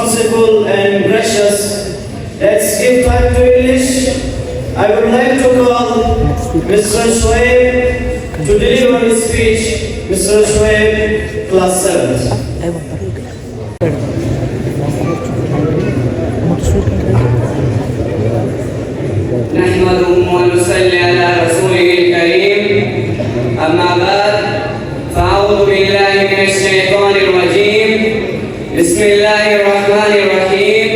merciful and gracious. Let's give time to English. I would like to call Mr. Shoaib to deliver his speech. Mr. Shoaib, class 7. نحمده ونصلي على رسوله الكريم أما بعد فأعوذ بالله من الشيطان الرجيم بسم الله الرحمن الرحيم.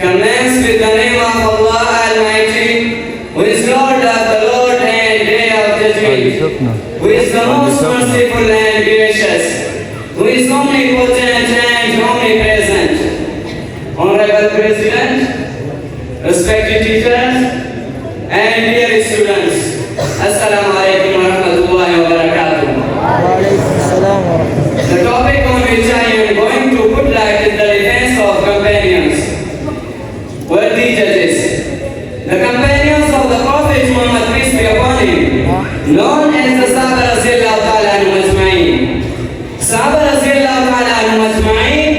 Commence with the name of Allah Almighty, who is Lord of the Lord and Day of Judgment, who is the most merciful and gracious, who is omnipotent and omnipresent. Honorable President, respected teachers and dear students, Assalamu alaikum wa rahmatullahi wa barakatuh. The topic on which I am going to put light is the defense of companions. Worthy judges, the companions of the Prophet Muhammad, peace be upon him, known as the Sahaba radiyallahu ta'ala anhum ajma'in. Sahaba radiyallahu ta'ala anhum ajma'in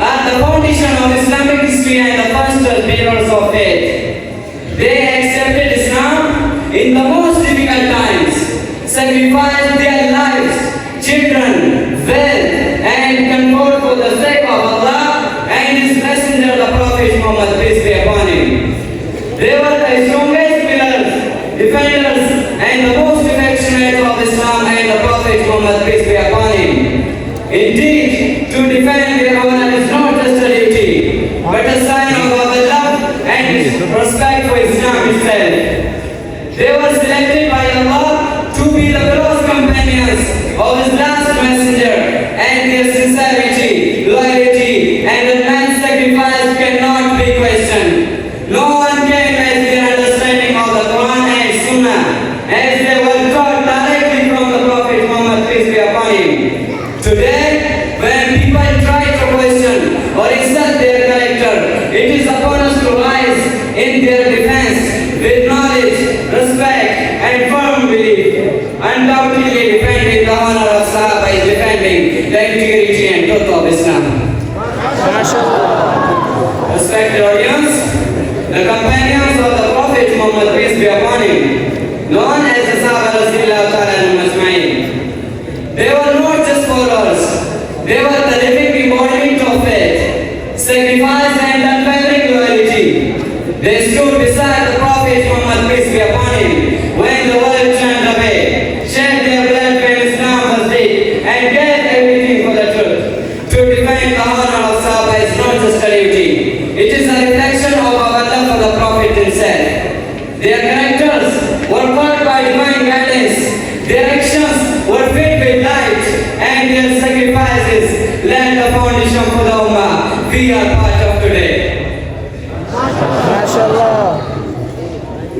are the foundation of Islamic history and the first bearers of faith. They accepted Islam in the most difficult times, sacrificed their lives, children, wealth, and comfort for the sake of Allah and His Messenger, the Prophet Muhammad, peace be upon him. They were the strongest pillars, defenders, and the most affectionate of Islam and the Prophet Muhammad, peace be upon him. Indeed, to defend their honor is not just a duty, but a sign of our love and respect for Islam itself. They were selected by Allah to be the close companions of His last messenger, and their sincerity, loyalty, and immense sacrifice cannot be questioned. No one can match their understanding of the Quran and Sunnah, as they were taught directly from the Prophet Muhammad, peace be upon him. Today, when people try to question or insult their character, it is upon us to rise in their defense with knowledge, respect, and firm belief. Undoubtedly, defending the honor of Sahaba is defending the integrity and truth of Islam. Respected audience, the companions of the Prophet Muhammad, peace be upon him, known as the Sahaba radiyallahu ta'ala anhum ajma'in, they were not just followers, they were the living embodiment of faith, sacrifice, and unwavering loyalty. They stood beside the Prophet Muhammad, peace be upon him, when the world turned away, shed their blood when Islam was dead, and gave everything for the truth. To defend the honor of Sahaba is not just a duty, it is a reflection of our love for the Prophet himself. Their characters were caught by divine guidance, their actions were filled with light, and their sacrifices laid the foundation for the Ummah we are part of today.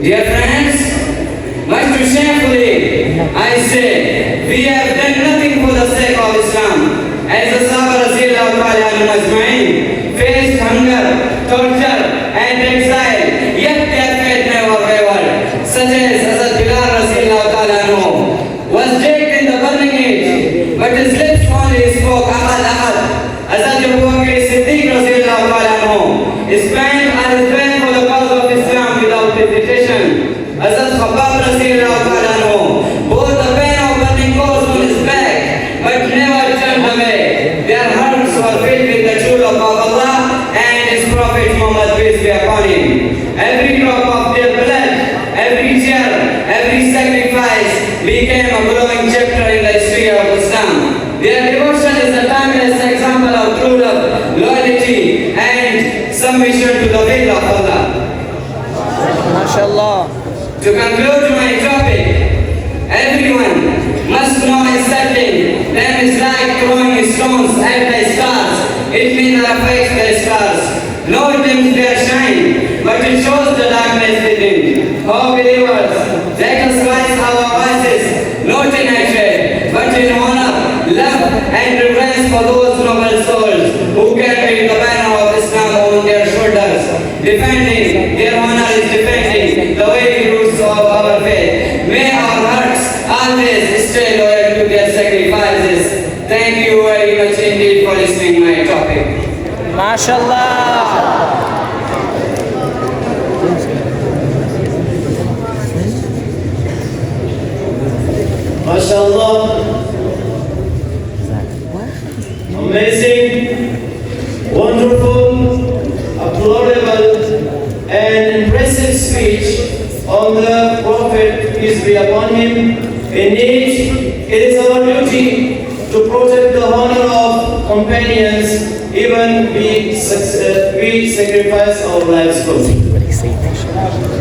Dear friends, much too shamefully, I say, we have done nothing for the sake of Islam. As the Sahaba radiyallahu ta'ala anhum ajma'in faced hunger, torture, and exile, yet their faith never wavered. Such as Hazrat Bilal radiyallahu ta'ala anhu was dragged in the burning age, but his lips only spoke Ahad Ahad. Hazrat Siddiqiyya radiyallahu ta'ala anhu spent his strength for the cause of Islam without hesitation. Hazrat Khabbab radiyallahu ta'ala anhu bore the pain of burning coals on his back, but never turned away. Their hearts were filled with the true love of Allah and His Prophet Muhammad, peace be upon him. Every drop of their blood, every tear, every sacrifice became a glowing chapter in the history of Islam. Their devotion is a timeless example of true love, loyalty, and submission to the will of Allah. MashaAllah. To conclude my topic, everyone must know and certain them is like throwing stones at the stars. It may not affect the stars, nor dims their shine, but it shows the darkness within. Oh believers, let us rise our voices, not in hatred, but in honor, love, and reverence for those noble souls who carry the banner of Islam on their shoulders. Defending their honor is defending the very roots of our faith. May our hearts always stay loyal to their sacrifices. Thank you very much indeed for listening to my topic. MashaAllah. MashaAllah. Amazing, wonderful, applaudable, and impressive speech on the Prophet, peace be upon him. Indeed, it is our duty to protect the honor of companions, even we sacrifice our lives for them.